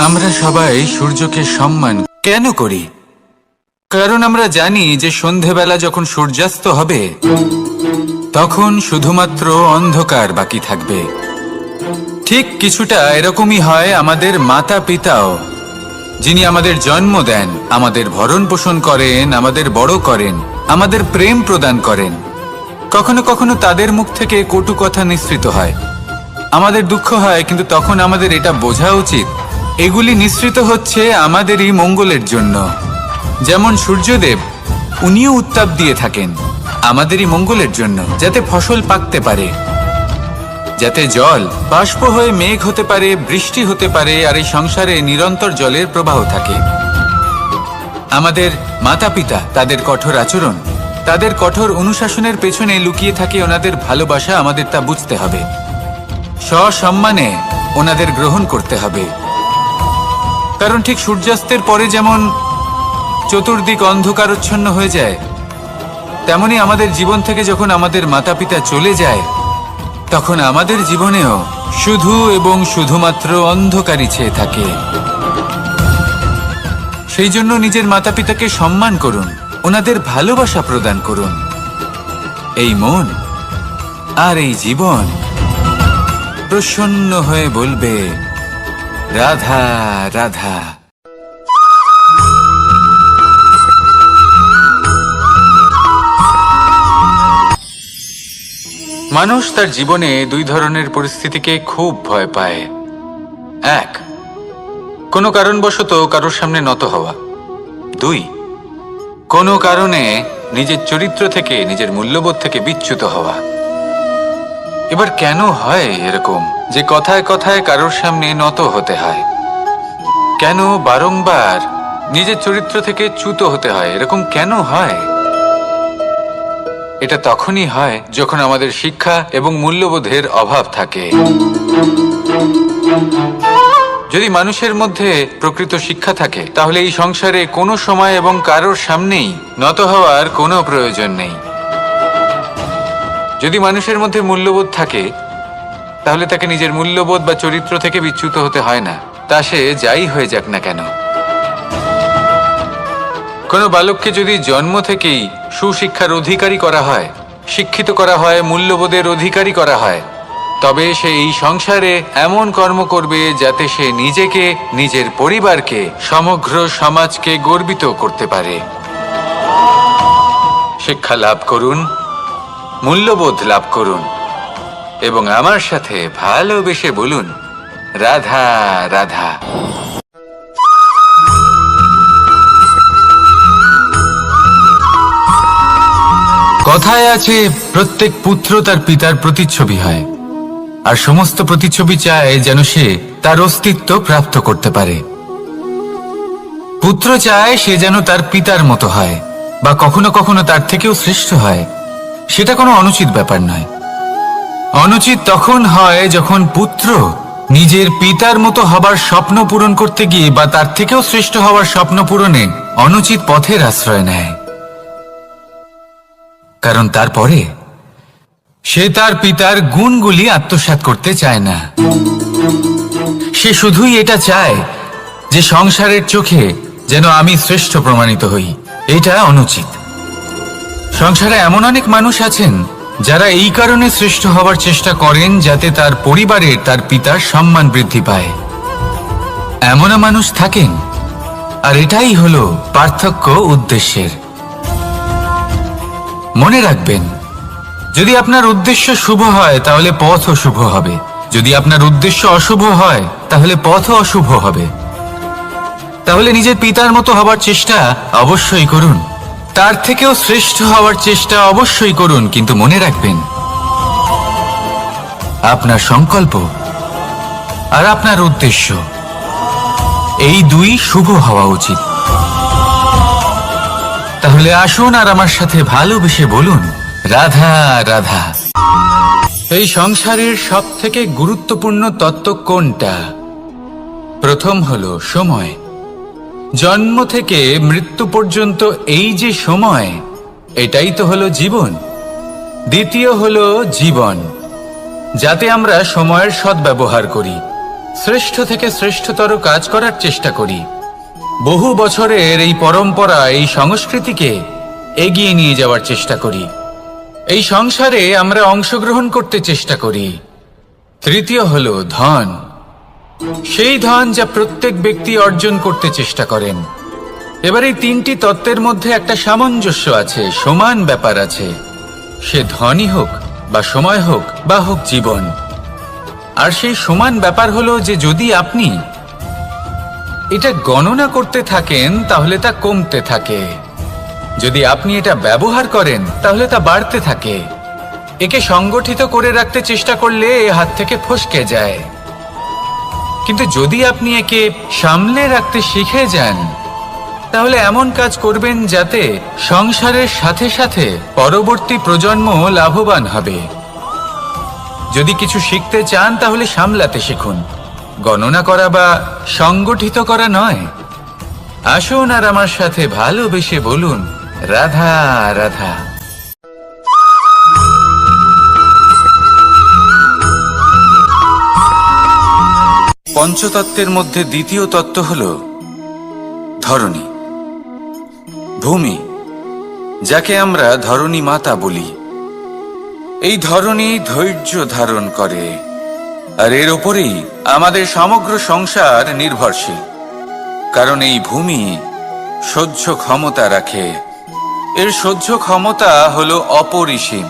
আমরা সবাই সূর্যকে সম্মান কেন করি? কারণ আমরা জানি যে সন্ধেবেলা যখন সূর্যাস্ত হবে তখন শুধুমাত্র অন্ধকার বাকি থাকবে। ঠিক কিছুটা এরকমই হয় আমাদের মাতা পিতাও, যিনি আমাদের জন্ম দেন, আমাদের ভরণ পোষণ করেন, আমাদের বড় করেন, আমাদের প্রেম প্রদান করেন। কখনো কখনো তাদের মুখ থেকে কটু কথা নিঃসৃত হয়, আমাদের দুঃখ হয়, কিন্তু তখন আমাদের এটা বোঝা উচিত এগুলি নিঃসৃত হচ্ছে আমাদেরই মঙ্গলের জন্য। যেমন সূর্যদেব, উনিও উত্তাপ দিয়ে থাকেন আমাদেরই মঙ্গলের জন্য, যাতে ফসল পাকতে পারে, যাতে জল বাষ্প হয়ে মেঘ হতে পারে, বৃষ্টি হতে পারে, আর এই সংসারে নিরন্তর জলের প্রবাহ থাকে। আমাদের মাতা পিতা, তাদের কঠোর আচরণ, তাদের কঠোর অনুশাসনের পেছনে লুকিয়ে থাকে ওনাদের ভালোবাসা। আমাদের তা বুঝতে হবে, সসম্মানে ওনাদের গ্রহণ করতে হবে। কারণ ঠিক সূর্যাস্তের পরে যেমন চতুর্দিক অন্ধকারচ্ছন্ন হয়ে যায়, তেমনি আমাদের জীবন থেকে যখন আমাদের মাতা পিতা চলে যায় তখন আমাদের জীবনেও শুধু এবং শুধুমাত্র অন্ধকারই ছেয়ে থাকে। সেই জন্য নিজের মাতা পিতাকে সম্মান করুন, ওনাদের ভালোবাসা প্রদান করুন। এই মন আর এই জীবন প্রসন্ন হয়ে বলবে, রাধা রাধা। মানুষ তার জীবনে দুই ধরনের পরিস্থিতিকে খুব ভয় পায়। এক, কোনো কারণবশত কারোর সামনে নত হওয়া। দুই, কোনো কারণে নিজের চরিত্র থেকে, নিজের মূল্যবোধ থেকে বিচ্যুত হওয়া। এবার কেন হয় এরকম যে কথায় কথায় কারোর সামনে নত হতে হয়? কেন বারংবার নিজের চরিত্র থেকে চ্যুত হতে হয়? এরকম কেন হয়? এটা তখনই হয় যখন আমাদের শিক্ষা এবং মূল্যবোধের অভাব থাকে। যদি মানুষের মধ্যে প্রকৃত শিক্ষা থাকে তাহলে এই সংসারে কোনো সময় এবং কারোর সামনেই নত হওয়ার কোনো প্রয়োজন নেই। যদি মানুষের মধ্যে মূল্যবোধ থাকে তাহলে তাকে নিজের মূল্যবোধ বা চরিত্র থেকে বিচ্যুত হতে হয় না, তা সে যাই হয়ে যাক না কেন। কোনো বালককে যদি জন্ম থেকেই সুশিক্ষার অধিকারী করা হয়, শিক্ষিত করা হয়, মূল্যবোধের অধিকারী করা হয়, তবে সে এই সংসারে এমন কর্ম করবে যাতে সে নিজেকে, নিজের পরিবারকে, সমগ্র সমাজকে গর্বিত করতে পারে। শিক্ষা লাভ করুন, মূল্যবোধ লাভ করুন এবং আমার সাথে ভালোবেসে বলুন, রাধা রাধা। কথায় আছে, প্রত্যেক পুত্র তার পিতার প্রতিচ্ছবি হয়, আর সমস্ত প্রতিচ্ছবি চায় যেন সে তার অস্তিত্ব প্রাপ্ত করতে পারে। পুত্র চায় সে যেন তার পিতার মতো হয়, বা কখনো কখনো তার থেকেও শ্রেষ্ঠ হয়। সেটা কোনো অনুচিত ব্যাপার নয়। অনুচিত তখন হয় যখন পুত্র নিজের পিতার মতো হবার স্বপ্ন পূরণ করতে গিয়ে বা তার থেকেও শ্রেষ্ঠ হওয়ার স্বপ্ন পূরণে অনুচিত পথের আশ্রয় নেয়। কারণ তারপরে সে তার পিতার গুণগুলি আত্মসাৎ করতে চায় না। সে শুধুই এটা চায় যে সংসারের চোখে যেন আমি শ্রেষ্ঠ প্রমাণিত হই। এটা অনুচিত। সংসারে এমন অনেক মানুষ আছেন যারা এই কারণে শ্রেষ্ঠ হওয়ার চেষ্টা করেন যাতে তার পরিবারের, তার পিতার সম্মান বৃদ্ধি পায়। এমনও মানুষ থাকেন, আর এটাই হলো পার্থক্য উদ্দেশ্যের। মনে রাখবেন, যদি আপনার উদ্দেশ্য শুভ হয় তাহলে পথও শুভ হবে, যদি আপনার উদ্দেশ্য অশুভ হয় তাহলে পথও অশুভ হবে। তাহলে নিজের পিতার মতো হবার চেষ্টা অবশ্যই করুন, তার থেকেও শ্রেষ্ঠ হওয়ার চেষ্টা অবশ্যই করুন, কিন্তু মনে রাখবেন আপনার সংকল্প আর আপনার উদ্দেশ্য এই দুই শুভ হওয়া উচিত। তাহলে আসুন আর আমার সাথে ভালোবেসে বলুন, রাধা রাধা। এই সংসারের সব থেকে গুরুত্বপূর্ণ তত্ত্ব কোনটা? প্রথম হলো সময়। জন্ম থেকে মৃত্যু পর্যন্ত এই যে সময়, এটাই তো হলো জীবন। দ্বিতীয় হলো জীবন, যাতে আমরা সময়ের সদ্ব্যবহার করি। শ্রেষ্ঠ থেকে শ্রেষ্ঠতর কাজ করার চেষ্টা করি। বহু বছরের এই পরম্পরা, এই সংস্কৃতিকে এগিয়ে নিয়ে যাওয়ার চেষ্টা করি। এই সংসারে আমরা অংশগ্রহণ করতে চেষ্টা করি। তৃতীয় হলো ধন। সেই ধন যা প্রত্যেক ব্যক্তি অর্জন করতে চেষ্টা করেন। এবার এই তিনটি তত্ত্বের মধ্যে একটা সামঞ্জস্য আছে, সমান ব্যাপার আছে। সে ধনই হোক বা সময় হোক বা হোক জীবন। আর সেই সমান ব্যাপার হলো যে যদি আপনি এটা গণনা করতে থাকেন তাহলে তা কমতে থাকে, যদি আপনি এটা ব্যবহার করেন তাহলে তা বাড়তে থাকে। একে সংগঠিত করে রাখতে চেষ্টা করলে এ হাত থেকে ফসকে যায়, কিন্তু যদি আপনি একে সামলে রাখতে শিখে যান তাহলে এমন কাজ করবেন যাতে সংসারের সাথে সাথে পরবর্তী প্রজন্ম লাভবান হবে। যদি কিছু শিখতে চান তাহলে সামলাতে শিখুন, গণনা করা বা সংগঠিত করা নয়। আসুন আর আমার সাথে ভালোবেসে বলুন, রাধা রাধা। পঞ্চতত্ত্বের মধ্যে দ্বিতীয় তত্ত্ব হল ধরণী, ভূমি, যাকে আমরা ধরণী মাতা বলি। এই ধরণী ধৈর্য ধারণ করে, আর এর ওপরেই আমাদের সমগ্র সংসার নির্ভরশীল। কারণ এই ভূমি সহ্য ক্ষমতা রাখে, এর সহ্য ক্ষমতা হলো অপরিসীম।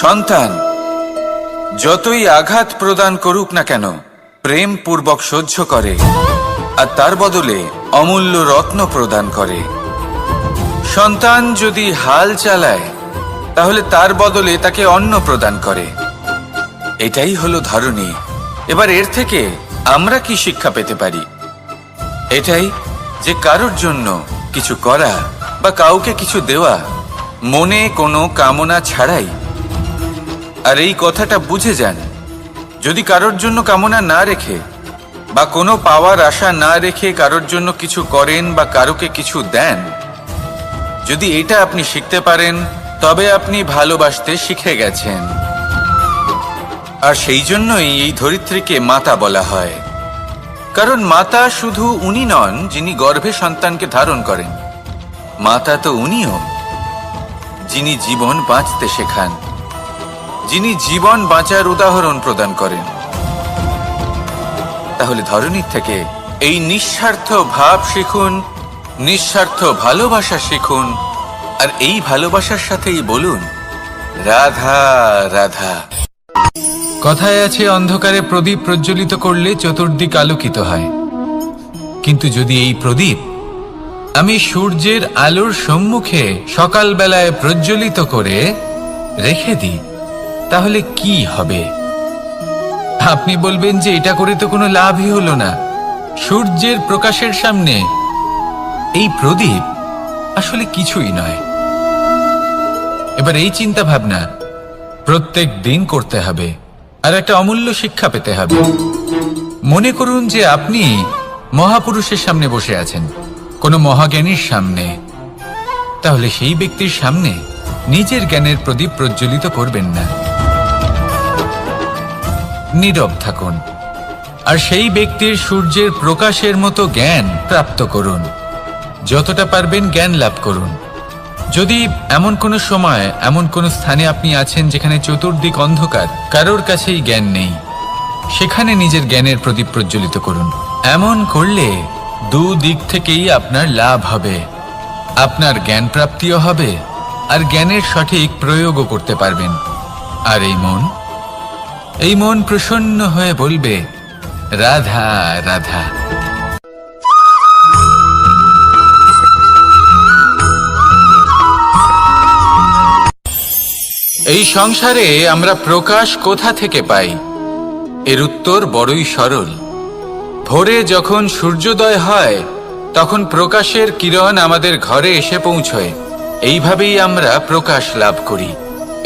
সন্তান যতই আঘাত প্রদান করুক না কেন প্রেম পূর্বক সহ্য করে, আর তার বদলে অমূল্য রত্ন প্রদান করে। সন্তান যদি হাল চালায় তাহলে তার বদলে তাকে অন্ন প্রদান করে। এটাই হলো ধরণী। এবার এর থেকে আমরা কি শিক্ষা পেতে পারি? এটাই যে কারোর জন্য কিছু করা বা কাউকে কিছু দেওয়া মনে কোনো কামনা ছাড়াই। আর এই কথাটা বুঝে যান, যদি কারোর জন্য কামনা না রেখে বা কোনো পাওয়ার আশা না রেখে কারোর জন্য কিছু করেন বা কারোকে কিছু দেন, যদি এটা আপনি শিখতে পারেন তবে আপনি ভালোবাসতে শিখে গেছেন। আর সেই জন্যই এই ধরিত্রীকে মাতা বলা হয়। কারণ মাতা শুধু উনি নন যিনি গর্ভে সন্তানকে ধারণ করেন, মাতা তো উনিও যিনি জীবন বাঁচতে শেখান, যিনি জীবন বাঁচার উদাহরণ প্রদান করেন। তাহলে ধরণীর থেকে এই নিঃস্বার্থ ভাব শিখুন, নিঃস্বার্থ ভালোবাসা শিখুন, আর এই ভালোবাসার সাথেই বলুন, রাধা রাধা। কথায় আছে, অন্ধকারে প্রদীপ প্রজ্বলিত করলে চতুর্দিক আলোকিত হয়। কিন্তু যদি এই প্রদীপ আমি সূর্যের আলোর সম্মুখে সকালবেলায় প্রজ্বলিত করে রেখে দিই তাহলে কি হবে? আপনি বলবেন যে এটা করে তো কোনো লাভই হলো না। সূর্যের প্রকাশের সামনে এই প্রদীপ আসলে কিছুই নয়। এবার এই চিন্তা ভাবনা প্রত্যেক দিন করতে হবে, আর একটা অমূল্য শিক্ষা পেতে হবে। মনে করুন যে আপনি মহাপুরুষের সামনে বসে আছেন, কোনো মহাজ্ঞানীর সামনে। তাহলে সেই ব্যক্তির সামনে নিজের জ্ঞানের প্রদীপ প্রজ্বলিত করবেন না, নীরব থাকুন, আর সেই ব্যক্তির সূর্যের প্রকাশের মতো জ্ঞান প্রাপ্ত করুন। যতটা পারবেন জ্ঞান লাভ করুন। যদি এমন কোনো সময় এমন কোনো স্থানে আপনি আছেন যেখানে চতুর্দিক অন্ধকার, কারোর কাছেই জ্ঞান নেই, সেখানে নিজের জ্ঞানের প্রদীপ প্রজ্বলিত করুন। এমন করলে দুদিক থেকেই আপনার লাভ হবে। আপনার জ্ঞান প্রাপ্তিও হবে আর জ্ঞানের সঠিক প্রয়োগও করতে পারবেন। আর এই মন প্রসন্ন হয়ে বলবে, রাধা রাধা। এই সংসারে আমরা প্রকাশ কোথা থেকে পাই? এর উত্তর বড়ই সরল। ভোরে যখন সূর্যোদয় হয় তখন প্রকাশের কিরণ আমাদের ঘরে এসে পৌঁছয়। এইভাবেই আমরা প্রকাশ লাভ করি।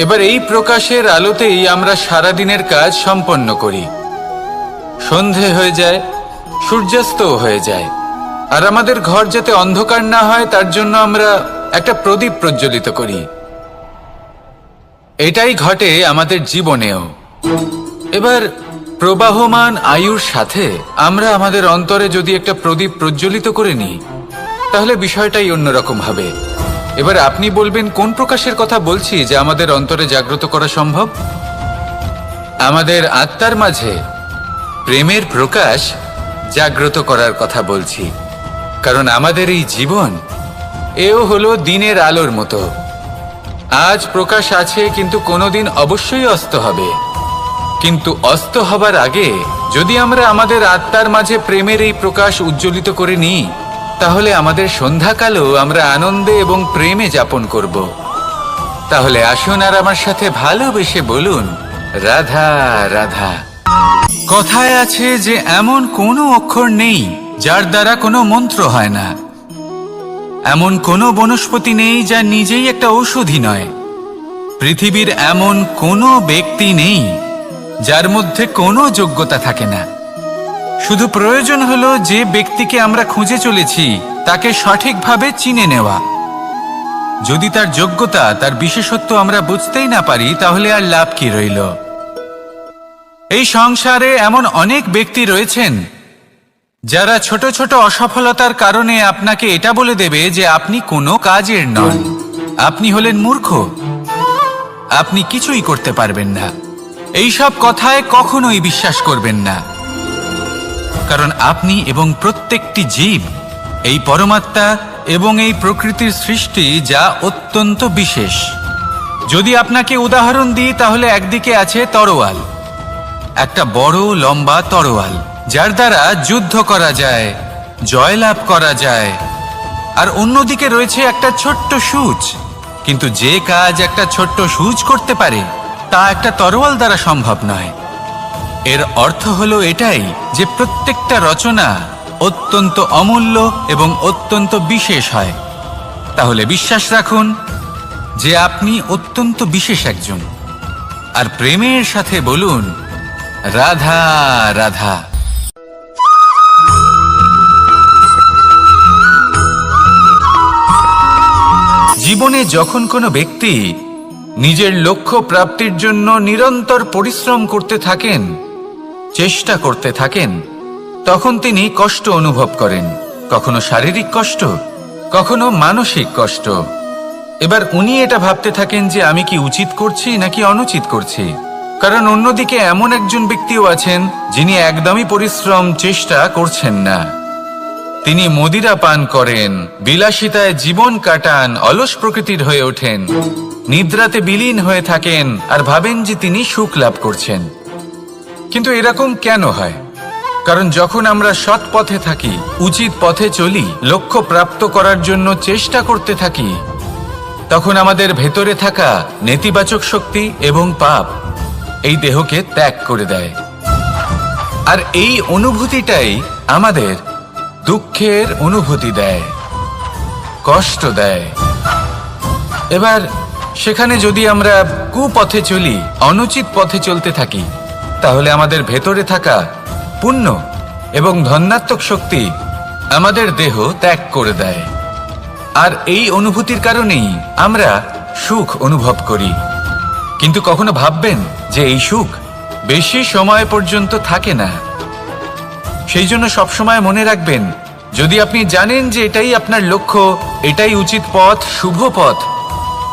এবার এই প্রকাশের আলোতেই আমরা সারাদিনের কাজ সম্পন্ন করি। সন্ধে হয়ে যায়, সূর্যাস্তও হয়ে যায়, আর আমাদের ঘর যাতে অন্ধকার না হয় তার জন্য আমরা একটা প্রদীপ প্রজ্বলিত করি। এটাই ঘটে আমাদের জীবনেও। এবার প্রবাহমান আয়ুর সাথে আমরা আমাদের অন্তরে যদি একটা প্রদীপ প্রজ্বলিত করে নিই, তাহলে বিষয়টাই অন্যরকম হবে। এবার আপনি বলবেন কোন প্রকাশের কথা বলছি যা আমাদের অন্তরে জাগ্রত করা সম্ভব? আমাদের আত্মার মাঝে প্রেমের প্রকাশ জাগ্রত করার কথা বলছি। কারণ আমাদের এই জীবন এও হলো দিনের আলোর মতো। আজ প্রকাশ আছে, কিন্তু কোনোদিন অবশ্যই অস্ত হবে। কিন্তু অস্ত হবার আগে যদি আমরা আমাদের আত্মার মাঝে প্রেমের এই প্রকাশ উজ্জ্বলিত করে নিই, তাহলে আমাদের সন্ধ্যাকালও আমরা আনন্দে এবং প্রেমে যাপন করব। তাহলে আসুন আর আমার সাথে ভালোবেসে বলুন, রাধা রাধা। কথায় আছে যে এমন কোনো অক্ষর নেই যার দ্বারা কোনো মন্ত্র হয় না। এমন কোনো বনস্পতি নেই যা নিজেই একটা ঔষধি নয়। পৃথিবীর এমন কোনো ব্যক্তি নেই যার মধ্যে কোনো যোগ্যতা থাকে না। শুধু প্রয়োজন হলো যে ব্যক্তিকে আমরা খুঁজে চলেছি তাকে সঠিকভাবে চিনে নেওয়া। যদি তার যোগ্যতা, তার বিশেষত্ব আমরা বুঝতেই না পারি, তাহলে আর লাভ কি রইল? এই সংসারে এমন অনেক ব্যক্তি রয়েছেন যারা ছোট ছোট অসফলতার কারণে আপনাকে এটা বলে দেবে যে আপনি কোনো কাজের নন, আপনি হলেন মূর্খ, আপনি কিছুই করতে পারবেন না। এইসব কথায় কখনোই বিশ্বাস করবেন না, কারণ আপনি এবং প্রত্যেকটি জীব এই পরমাত্মা এবং এই প্রকৃতির সৃষ্টি, যা অত্যন্ত বিশেষ। যদি আপনাকে উদাহরণ দিই, তাহলে একদিকে আছে তরোয়াল, একটা বড় লম্বা তরোয়াল যার দ্বারা যুদ্ধ করা যায়, জয়লাভ করা যায়। আর অন্যদিকে রয়েছে একটা ছোট্ট সূচ, কিন্তু যে কাজ একটা ছোট্ট সূচ করতে পারে তা একটা তরোয়াল দ্বারা সম্ভব নয়। এর অর্থ হলো এটাই যে প্রত্যেকটা রচনা অত্যন্ত অমূল্য এবং অত্যন্ত বিশেষ হয়। তাহলে বিশ্বাস রাখুন যে আপনি অত্যন্ত বিশেষ একজন, আর প্রেমের সাথে বলুন, রাধা রাধা। জীবনে যখন কোনো ব্যক্তি নিজের লক্ষ্য প্রাপ্তির জন্য নিরন্তর পরিশ্রম করতে থাকেন, চেষ্টা করতে থাকেন, তখন তিনি কষ্ট অনুভব করেন। কখনো শারীরিক কষ্ট, কখনো মানসিক কষ্ট। এবার উনি এটা ভাবতে থাকেন যে আমি কি উচিত করছি নাকি অনুচিত করছি। কারণ অন্যদিকে এমন একজন ব্যক্তিও আছেন যিনি একদমই পরিশ্রম, চেষ্টা করছেন না। তিনি মদিরা পান করেন, বিলাসিতায় জীবন কাটান, অলস প্রকৃতির হয়ে ওঠেন, নিদ্রাতে বিলীন হয়ে থাকেন আর ভাবেন যে তিনি সুখ লাভ করছেন। কিন্তু এরকম কেন হয়? কারণ যখন আমরা সৎ পথে থাকি, উচিত পথে চলি, লক্ষ্য প্রাপ্ত করার জন্য চেষ্টা করতে থাকি, তখন আমাদের ভেতরে থাকা নেতিবাচক শক্তি এবং পাপ এই দেহকে ত্যাগ করে দেয়। আর এই অনুভূতিটাই আমাদের দুঃখের অনুভূতি দেয়, কষ্ট দেয়। এবার সেখানে যদি আমরা কুপথে চলি, অনুচিত পথে চলতে থাকি, তাহলে আমাদের ভেতরে থাকা পুণ্য এবং ধনাত্মক শক্তি আমাদের দেহ ত্যাগ করে দেয়। আর এই অনুভূতির কারণেই আমরা সুখ অনুভব করি। কিন্তু কখনো ভাববেন যে এই সুখ বেশি সময় পর্যন্ত থাকে না। সেই জন্য সবসময় মনে রাখবেন, যদি আপনি জানেন যে এটাই আপনার লক্ষ্য, এটাই উচিত পথ, শুভ পথ,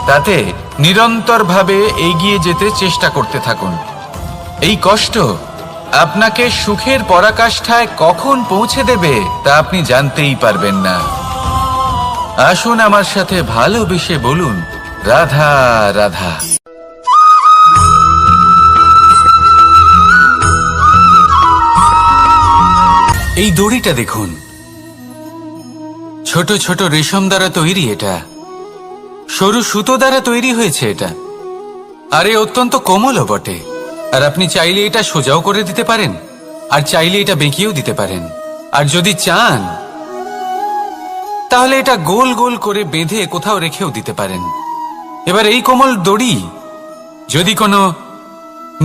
তাতে নিরন্তরভাবে এগিয়ে যেতে চেষ্টা করতে থাকুন। এই কষ্ট আপনাকে সুখের পরাকাষ্ঠায় কখন পৌঁছে দেবে তা আপনি জানতেই পারবেন না। আসুন আমার সাথে ভালোবেসে বলুন, রাধা রাধা। এই দড়িটা দেখুন, ছোট ছোট রেশম দ্বারা তৈরি, এটা সরু সুতো দ্বারা তৈরি হয়েছে এটা, আর এ অত্যন্ত কোমলও বটে। আর আপনি চাইলে এটা সোজাও করে দিতে পারেন, আর চাইলে এটা বেঁকিয়েও দিতে পারেন, আর যদি চান তাহলে এটা গোল গোল করে বেঁধে কোথাও রেখেও দিতে পারেন। এবার এই কোমল দড়ি যদি কোনো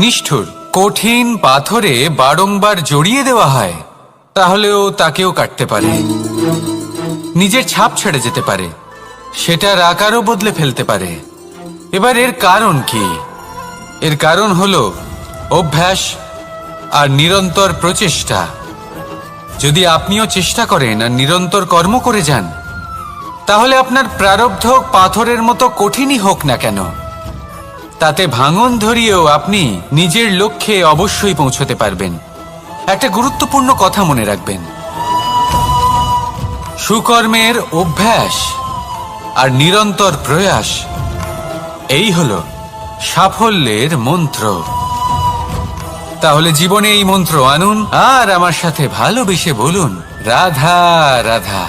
নিষ্ঠুর কঠিন পাথরে বারংবার জড়িয়ে দেওয়া হয়, তাহলেও তাকেও কাটতে পারে, নিজের ছাপ ছেড়ে যেতে পারে, সেটার আকারও বদলে ফেলতে পারে। এবার এর কারণ কি? এর কারণ হলো অভ্যাস আর নিরন্তর প্রচেষ্টা। যদি আপনিও চেষ্টা করেন আর নিরন্তর কর্ম করে যান, তাহলে আপনার প্রারব্ধ পাথরের মতো কঠিনই হোক না কেন, তাতে ভাঙন ধরিয়েও আপনি নিজের লক্ষ্যে অবশ্যই পৌঁছতে পারবেন। একটা গুরুত্বপূর্ণ কথা মনে রাখবেন, সুকর্মের অভ্যাস আর নিরন্তর প্রয়াস, এই হলো সাফল্যের মন্ত্র। তাহলে জীবনে এই মন্ত্র আনুন আর আমার সাথে ভালোবেসে বলুন, রাধা রাধা।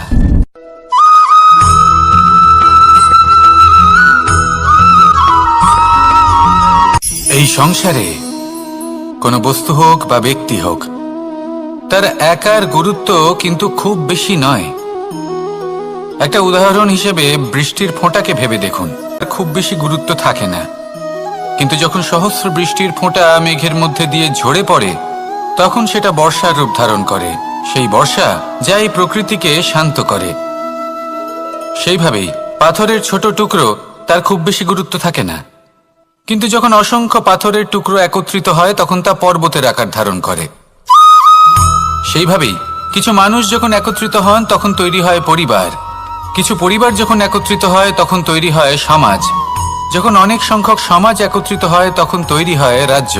এই সংসারে কোনো বস্তু হোক বা ব্যক্তি হোক, তার একার গুরুত্ব কিন্তু খুব বেশি নয়। একটা উদাহরণ হিসেবে বৃষ্টির ফোঁটাকে ভেবে দেখুন, খুব বেশি গুরুত্ব থাকে না, কিন্তু যখন সহস্র বৃষ্টির ফোঁটা মেঘের মধ্যে দিয়ে ঝরে পড়ে, তখন সেটা বর্ষার রূপ ধারণ করে। সেই বর্ষা যা এই প্রকৃতিকে শান্ত করে। সেইভাবেই পাথরের ছোট টুকরো, তার খুব বেশি গুরুত্ব থাকে না, কিন্তু যখন অসংখ্য পাথরের টুকরো একত্রিত হয় তখন তা পর্বতের আকার ধারণ করে। সেইভাবেই কিছু মানুষ যখন একত্রিত হন তখন তৈরি হয় পরিবার, কিছু পরিবার যখন একত্রিত হয় তখন তৈরি হয় সমাজ, যখন অনেক সংখ্যক সমাজ একত্রিত হয় তখন তৈরি হয় রাজ্য।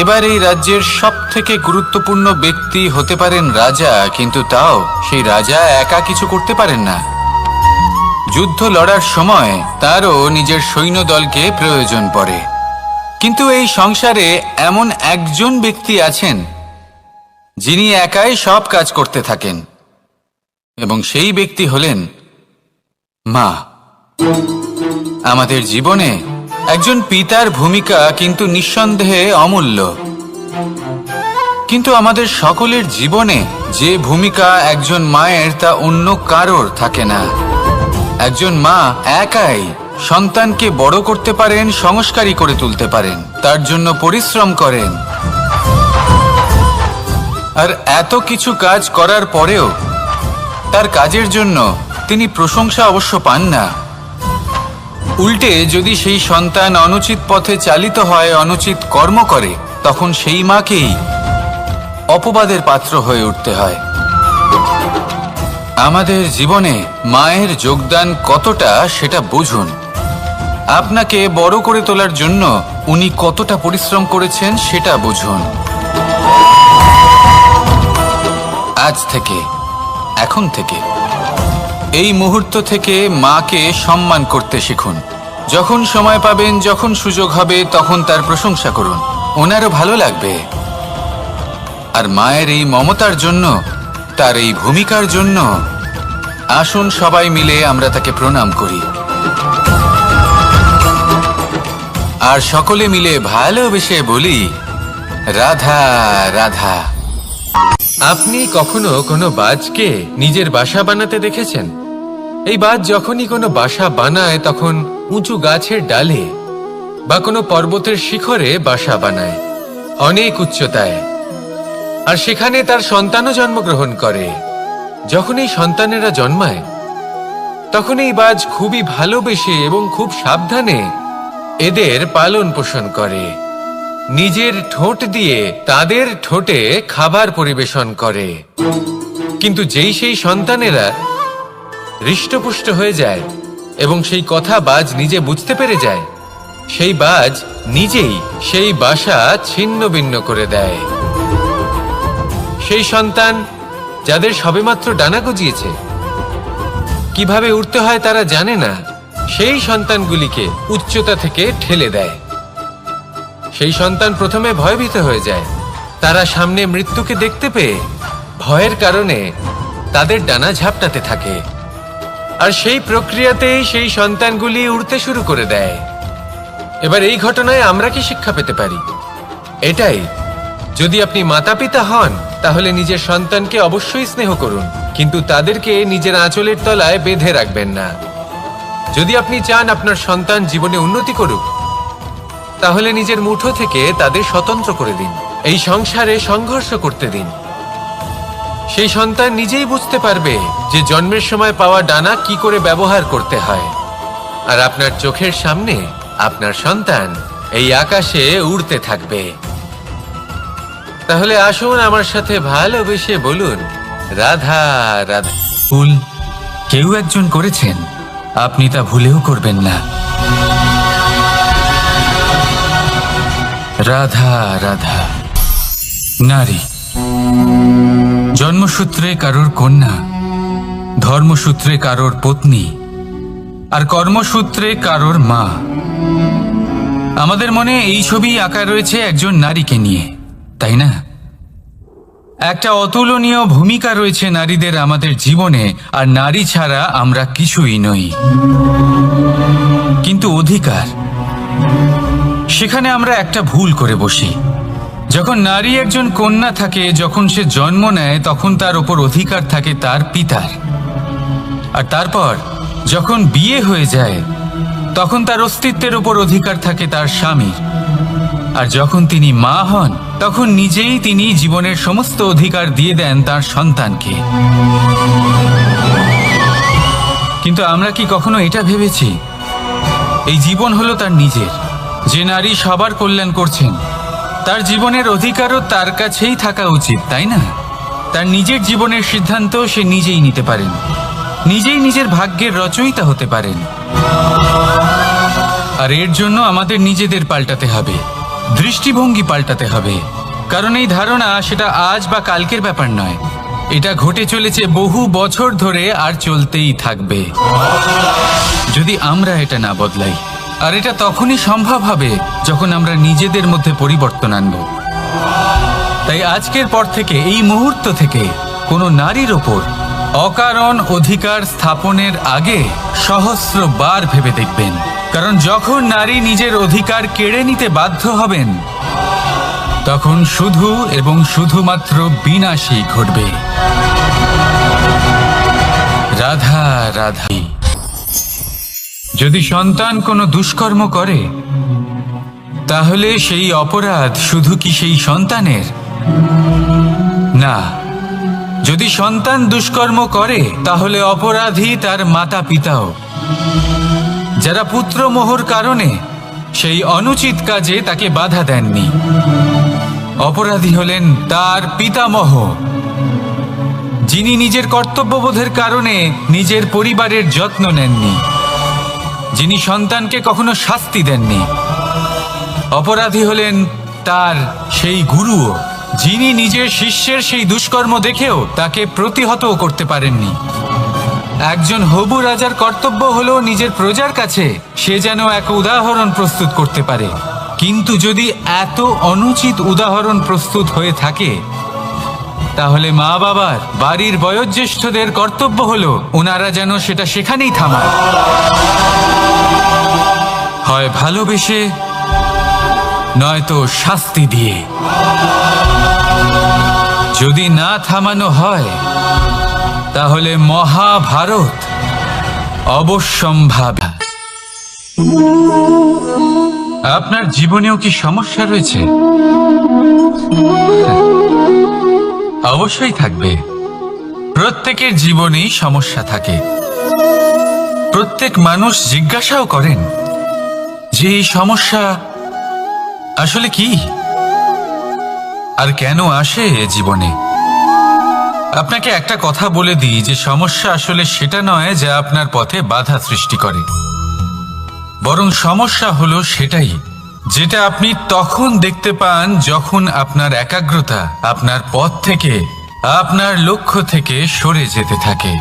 এবার এই রাজ্যের সবথেকে গুরুত্বপূর্ণ ব্যক্তি হতে পারেন রাজা, কিন্তু তাও সেই রাজা একা কিছু করতে পারেন না। যুদ্ধ লড়ার সময় তারও নিজের সৈন্যদলকে প্রয়োজন পড়ে। কিন্তু এই সংসারে এমন একজন ব্যক্তি আছেন যিনি একাই সব কাজ করতে থাকেন, এবং সেই ব্যক্তি হলেন মা। আমাদের জীবনে একজন পিতার ভূমিকা কিন্তু নিঃসন্দেহে অমূল্য, কিন্তু আমাদের সকলের জীবনে যে ভূমিকা একজন মায়ের তা অন্য কারোর থাকে না। একজন মা একাই সন্তানকে বড় করতে পারেন, সংস্কারী করে তুলতে পারেন, তার জন্য পরিশ্রম করেন। আর এত কিছু কাজ করার পরেও তার কাজের জন্য তিনি প্রশংসা অবশ্য পান না। উল্টে যদি সেই সন্তান অনুচিত পথে চালিত হয়, অনুচিত কর্ম করে, তখন সেই মাকেই অপবাদের পাত্র হয়ে উঠতে হয়। আমাদের জীবনে মায়ের যোগদান কতটা সেটা বুঝুন। আপনাকে বড় করে তোলার জন্য উনি কতটা পরিশ্রম করেছেন সেটা বুঝুন। আজ থেকে, এখন থেকে, এই মুহূর্ত থেকে মাকে সম্মান করতে শিখুন। যখন সময় পাবেন, যখন সুযোগ হবে, তখন তার প্রশংসা করুন, ওনারও ভালো লাগবে। আর মায়ের এই মমতার জন্য, তার এই ভূমিকার জন্য আসুন সবাই মিলে আমরা তাকে প্রণাম করি, আর সকলে মিলে ভালোবেসে বলি, রাধা রাধা। আপনি কখনো কোনো বাজকে নিজের বাসা বানাতে দেখেছেন? এই বাজ যখনই কোনো বাসা বানায় তখন উঁচু গাছের ডালে বা কোনো পর্বতের শিখরে বাসা বানায়, অনেক উচ্চতায়, আর সেখানে তার সন্তানও জন্মগ্রহণ করে। যখন এই সন্তানেরা জন্মায় তখন এই বাজ খুবই ভালোবেসে এবং খুব সাবধানে এদের পালন পোষণ করে, নিজের ঠোঁট দিয়ে তাদের ঠোঁটে খাবার পরিবেশন করে। কিন্তু যেই সেই সন্তানেরা হৃষ্টপুষ্ট হয়ে যায় এবং সেই কথা বাজ নিজে বুঝতে পেরে যায়, সেই বাজ নিজেই সেই বাসা ছিন্ন ভিন্ন করে দেয়। সেই সন্তান যাদের সবেমাত্র ডানা গজিয়েছে, কিভাবে উড়তে হয় তারা জানে না, সেই সন্তানগুলিকে উচ্চতা থেকে ঠেলে দেয়। সেই সন্তান প্রথমে ভয়ভীত হয়ে যায়, তারা সামনে মৃত্যুকে দেখতে পেয়ে ভয়ের কারণে তাদের ডানা ঝাপটাতে থাকে, আর সেই প্রক্রিয়াতেই সেই সন্তানগুলি উড়তে শুরু করে দেয়। এবার এই ঘটনায় আমরা কি শিক্ষা পেতে পারি? এটাই, যদি আপনি মাতা পিতা হন তাহলে নিজের সন্তানকে অবশ্যই স্নেহ করুন, কিন্তু তাদেরকে নিজের আঁচলের তলায় বেঁধে রাখবেন না। যদি আপনি চান আপনার সন্তান জীবনে উন্নতি করুক, তাহলে নিজের মুঠো থেকে তাদের স্বতন্ত্র করে দিন, এই সংসারে সংঘর্ষ করতে দিন। সেই সন্তান নিজেই বুঝতে পারবে যে জন্মের সময় পাওয়া ডানা কি করে ব্যবহার করতে হয়। আর আপনার চোখের সামনে আপনার সন্তান এই আকাশে উড়তে থাকবে। তাহলে আসুন আমার সাথে ভালোবেসে বলুন, রাধা রাধা। ভুল কেউ একজন করেছেন, আপনি তা ভুলেও করবেন না। রাধা রাধা। নারী জন্মসূত্রে কারোর কন্যা, ধর্মসূত্রে কারোর পত্নী, আর কর্মসূত্রে কারোর মা। আমাদের মনে এই ছবি আঁকা রয়েছে একজন নারীকে নিয়ে, তাই না? একটা অতুলনীয় ভূমিকা রয়েছে নারীদের আমাদের জীবনে, আর নারী ছাড়া আমরা কিছুই নই। কিন্তু অধিকার, সেখানে আমরা একটা ভুল করে বসি। যখন নারী একজন কন্যা থাকে, যখন সে জন্ম নেয়, তখন তার ওপর অধিকার থাকে তার পিতার। আর তারপর যখন বিয়ে হয়ে যায়, তখন তার অস্তিত্বের ওপর অধিকার থাকে তার স্বামীর। আর যখন তিনি মা হন, তখন নিজেই তিনি জীবনের সমস্ত অধিকার দিয়ে দেন তার সন্তানকে। কিন্তু আমরা কি কখনো এটা ভেবেছি এই জীবন হলো তার নিজের? যে নারী সবার কল্যাণ করছেন, তার জীবনের অধিকারও তার কাছেই থাকা উচিত, তাই না? তার নিজের জীবনের সিদ্ধান্ত সে নিজেই নিতে পারেন, নিজেই নিজের ভাগ্যের রচয়িতা হতে পারেন। আর এর জন্য আমাদের নিজেদের পাল্টাতে হবে, দৃষ্টিভঙ্গি পাল্টাতে হবে। কারণ এই ধারণা সেটা আজ বা কালকের ব্যাপার নয়, এটা ঘটে চলেছে বহু বছর ধরে, আর চলতেই থাকবে যদি আমরা এটা না বদলাই। আর এটা তখনই সম্ভব হবে যখন আমরা নিজেদের মধ্যে পরিবর্তন আনব। তাই আজকের পর থেকে, এই মুহূর্ত থেকে, কোনো নারীর ওপর অকারণ অধিকার স্থাপনের আগে সহস্রবার ভেবে দেখবেন। কারণ যখন নারী নিজের অধিকার কেড়ে নিতে বাধ্য হবেন, তখন শুধু এবং শুধুমাত্র বিনাশই ঘটবে। রাধা রাধা। যদি সন্তান কোনো দুষ্কর্ম করে, তাহলে সেই অপরাধ শুধু কি সেই সন্তানের? না, যদি সন্তান দুষ্কর্ম করে, তাহলে অপরাধী তার মাতা পিতাও, যারা পুত্রমোহর কারণে সেই অনুচিত কাজে তাকে বাধা দেননি। অপরাধী হলেন তার পিতামহ, যিনি নিজের কর্তব্যবোধের কারণে নিজের পরিবারের যত্ন নেননি, যিনি সন্তানকে কখনো শাস্তি দেননি। অপরাধী হলেন তার সেই গুরুও, যিনি নিজের শিষ্যের সেই দুষ্কর্ম দেখেও তাকে প্রতিহতও করতে পারেননি। একজন হবু রাজার কর্তব্য হলো নিজের প্রজার কাছে সে যেন এক উদাহরণ প্রস্তুত করতে পারে। কিন্তু যদি এত অনুচিত উদাহরণ প্রস্তুত হয়ে থাকে, তাহলে মা বাবার, বাড়ির বয়োজ্যেষ্ঠদের কর্তব্য হলো ওনারা যেন সেটা সেখানেই থামান, হয় ভালোবেসে, নয়তো শাস্তি দিয়ে। যদি না থামানো হয়, তাহলে মহাভারত অবশ্যম্ভাবী। আপনার জীবনেও কি সমস্যা রয়েছে? অবশ্যই থাকবে। প্রত্যেকের জীবনেই সমস্যা থাকে। প্রত্যেক মানুষ জিজ্ঞাসাও করেন যে এই সমস্যা আসলে কি, আর কেন আসে এ জীবনে। আপনাকে একটা কথা বলে দিই যে সমস্যা আসলে সেটা নয় যা আপনার পথে বাধা সৃষ্টি করে, বরং সমস্যা হলো সেটাই যেটা আপনি তখন দেখতে পান যখন আপনার একাগ্রতা আপনার পথ থেকে, আপনার লক্ষ্য থেকে সরে যেতে থাকে।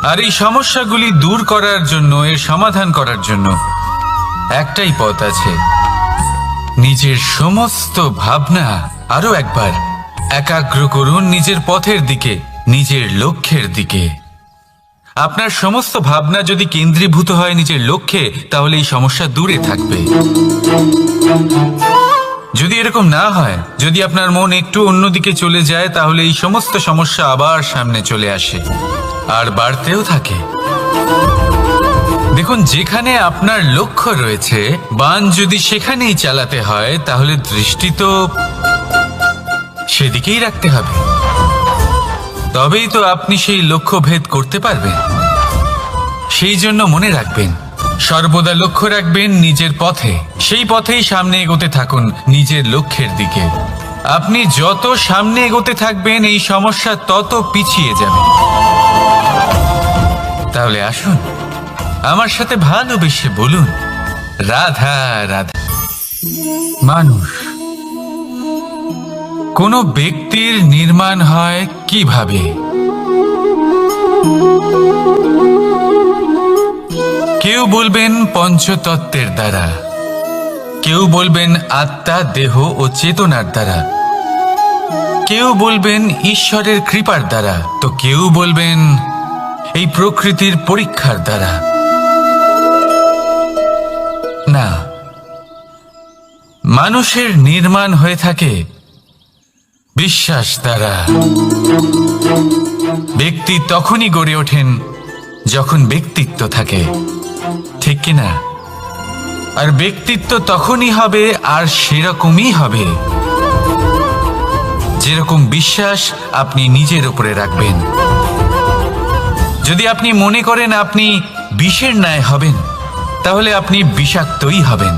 আর এই সমস্যাগুলি দূর করার জন্য, এর সমাধান করার জন্য একটাই পথ আছে, নিজের সমস্ত ভাবনা আরো একবার একাগ্র করুন নিজের পথের দিকে, নিজের লক্ষ্যের দিকে। আপনার সমস্ত ভাবনা যদি কেন্দ্রীভূত হয় নিজের লক্ষ্যে, তাহলে এই সমস্যা দূরে থাকবে। যদি এরকম না হয়, যদি আপনার মন একটু অন্যদিকে চলে যায়, তাহলে এই সমস্ত সমস্যা আবার সামনে চলে আসে আর বাড়তেও থাকে। দেখুন, যেখানে আপনার লক্ষ্য রয়েছে, বাণ যদি সেখানেই চালাতে হয়, তাহলে দৃষ্টি তো সেদিকেই রাখতে হবে। তবেই তো আপনি সেই লক্ষ্য ভেদ করতে পারবেন। সেই জন্য মনে রাখবেন, সর্বদা লক্ষ্য রাখবেন নিজের পথে, সেই পথেই সামনে এগোতে থাকুন নিজের লক্ষ্যের দিকে। আপনি যত সামনে এগোতে থাকবেন এই সমস্যা তত পিছিয়ে যাবে। তাহলে আসুন আমার সাথে ভালোবেসে বলুন রাধা রাধা। মানুষ, কোনো ব্যক্তির নির্মাণ হয় কিভাবে? কেউ বলবেন পঞ্চতত্ত্বের দ্বারা, কেউ বলবেন আত্মা, দেহ ও চেতনার দ্বারা, কেউ বলবেন ঈশ্বরের কৃপার দ্বারা, তো কেউ বলবেন এই প্রকৃতির পরীক্ষার দ্বারা। না, মানুষের নির্মাণ হয়ে থাকে বিশ্বাস দ্বারা। ব্যক্তি তখনই গড়ে ওঠেন যখন ব্যক্তিত্ব থাকে, ঠিক কিনা? আর ব্যক্তিত্ব তখনই হবে আর সেরকমই হবে যেরকম বিশ্বাস আপনি নিজের উপরে রাখবেন। যদি আপনি মনে করেন আপনি বিষের ন্যায় হবেন, তাহলে আপনি বিষাক্তই হবেন।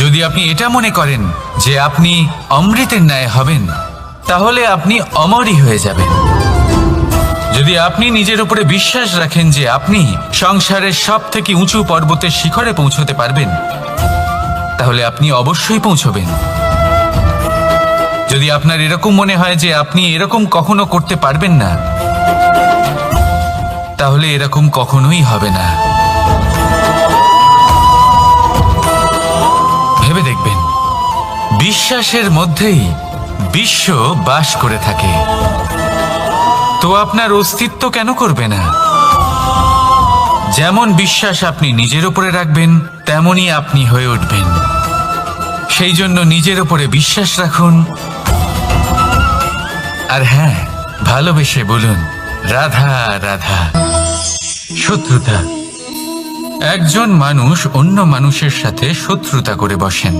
যদি আপনি এটা মনে করেন যে আপনি অমৃতের ন্যায় হবেন, তাহলে আপনি অমরই হয়ে যাবেন। যদি আপনি নিজের উপরে বিশ্বাস রাখেন যে আপনি সংসারের সব থেকে উঁচু পর্বতের শিখরে পৌঁছতে পারবেন, তাহলে আপনি অবশ্যই পৌঁছবেন। যদি আপনার এরকম মনে হয় যে আপনি এরকম কখনো করতে পারবেন না, তাহলে এরকম কখনোই হবে না। ভেবে দেখবেন, বিশ্বাসের মধ্যেই বিশ্ব বাস করে থাকে, তো আপনার অস্তিত্ব কেন করবে না? যেমন বিশ্বাস আপনি নিজের উপরে রাখবেন, তেমনই আপনি হয়ে উঠবেন। সেই জন্য নিজের উপরে বিশ্বাস রাখুন, আর হ্যাঁ, ভালোবেসে বলুন রাধা রাধা। শত্রুতা, একজন মানুষ অন্য মানুষের সাথে শত্রুতা করে বসেন।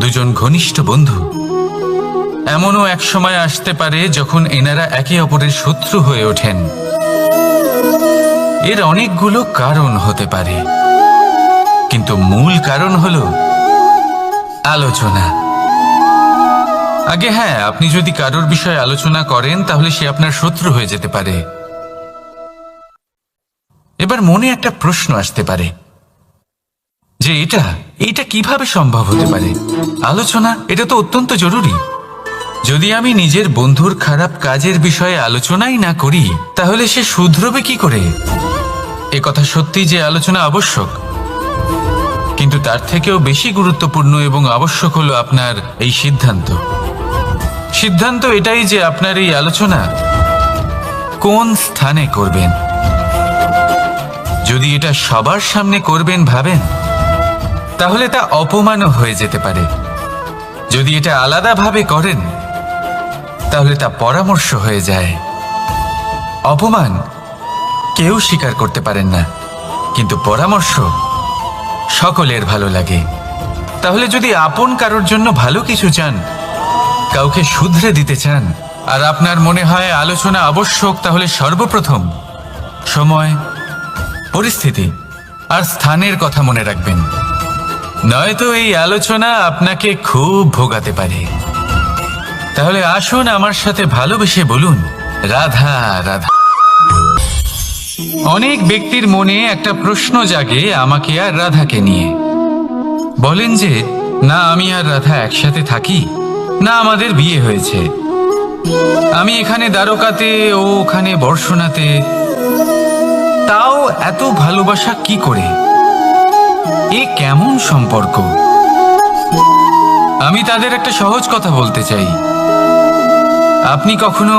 দুজন ঘনিষ্ঠ বন্ধু, এমনও এক সময় আসতে পারে যখন এনারা একে অপরের শত্রু হয়ে ওঠেন। এর অনেকগুলো কারণ হতে পারে, কিন্তু মূল কারণ হলো আলোচনা। আগে হ্যাঁ, আপনি যদি কারোর বিষয়ে আলোচনা করেন তাহলে সে আপনার শত্রু হয়ে যেতে পারে। এবার মনে একটা প্রশ্ন আসতে পারে যে এটা কিভাবে সম্ভব হতে পারে? আলোচনা, এটা তো অত্যন্ত জরুরি। যদি আমি নিজের বন্ধুর খারাপ কাজের বিষয়ে আলোচনাই না করি, তাহলে সে শুধরবে কি করে? এ কথা সত্যি যে আলোচনা আবশ্যক, কিন্তু তার থেকেও বেশি গুরুত্বপূর্ণ এবং আবশ্যক হলো আপনার এই সিদ্ধান্ত। সিদ্ধান্ত এটাই যে আপনার এই আলোচনা কোন স্থানে করবেন। যদি এটা সবার সামনে করবেন ভাবেন, তাহলে তা অপমানও হয়ে যেতে পারে। যদি এটা আলাদাভাবে করেন, তাহলে তা পরামর্শ হয়ে যায়। অপমান কেউ স্বীকার করতে পারেন না, কিন্তু পরামর্শ সকলের ভালো লাগে। তাহলে যদি আপন কারোর জন্য ভালো কিছু চান, কাউকে শুধরে দিতে চান, আর আপনার মনে হয় আলোচনা আবশ্যক, তাহলে সর্বপ্রথম সময়, পরিস্থিতি আর স্থানের কথা মনে রাখবেন, নয়তো এই আলোচনা আপনাকে খুব ভোগাতে পারে। তাহলে আসুন আমার সাথে ভালোবেসে বলুন রাধা রাধা। অনেক ব্যক্তির মনে একটা প্রশ্ন জাগে আমাকে আর রাধাকে নিয়ে। বলেন যে না, আমি আর রাধা একসাথে থাকি না, আমাদের বিয়ে হয়েছে। আমি এখানে দ্বারকাতে, ও ওখানে বর্ষণাতে, তাও এত ভালোবাসা কি করে? এ কেমন সম্পর্ক? আমি তাদের একটা সহজ কথা বলতে চাই। আপনি কখনো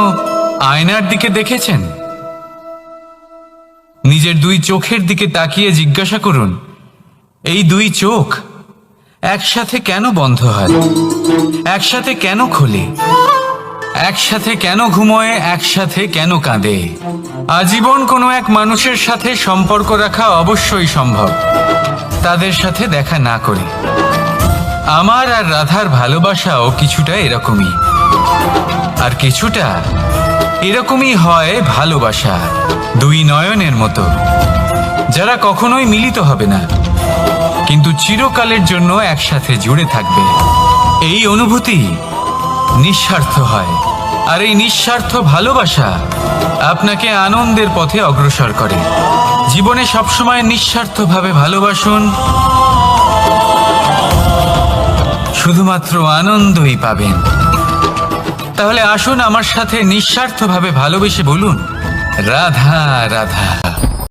আয়নার দিকে দেখেছেন? নিজের দুই চোখের দিকে তাকিয়ে জিজ্ঞাসা করুন, এই দুই চোখ একসাথে কেন বন্ধ হয়? একসাথে কেন খোলে? একসাথে কেন ঘুমোয়? একসাথে কেন কাঁদে? আজীবন কোনো এক মানুষের সাথে সম্পর্ক রাখা অবশ্যই সম্ভব, তাদের সাথে দেখা না করে। আমার আর রাধার ভালোবাসাও কিছুটা এরকমই, আর কিছুটা এরকমই হয় ভালোবাসা দুই নয়নের মতো। যারা কখনোই মিলিত হবে না, কিন্তু চিরকালের জন্য একসাথে জুড়ে থাকবে। এই অনুভূতি নিঃস্বার্থ হয়, আর এই নিঃস্বার্থ ভালোবাসা আপনাকে আনন্দের পথে অগ্রসর করে। জীবনে সবসময় নিঃস্বার্থভাবে ভালোবাসুন, শুধুমাত্র আনন্দই পাবেন। তাহলে আসুন আমার সাথে নিঃস্বার্থভাবে ভালোবেসে বলুন, রাধা রাধা।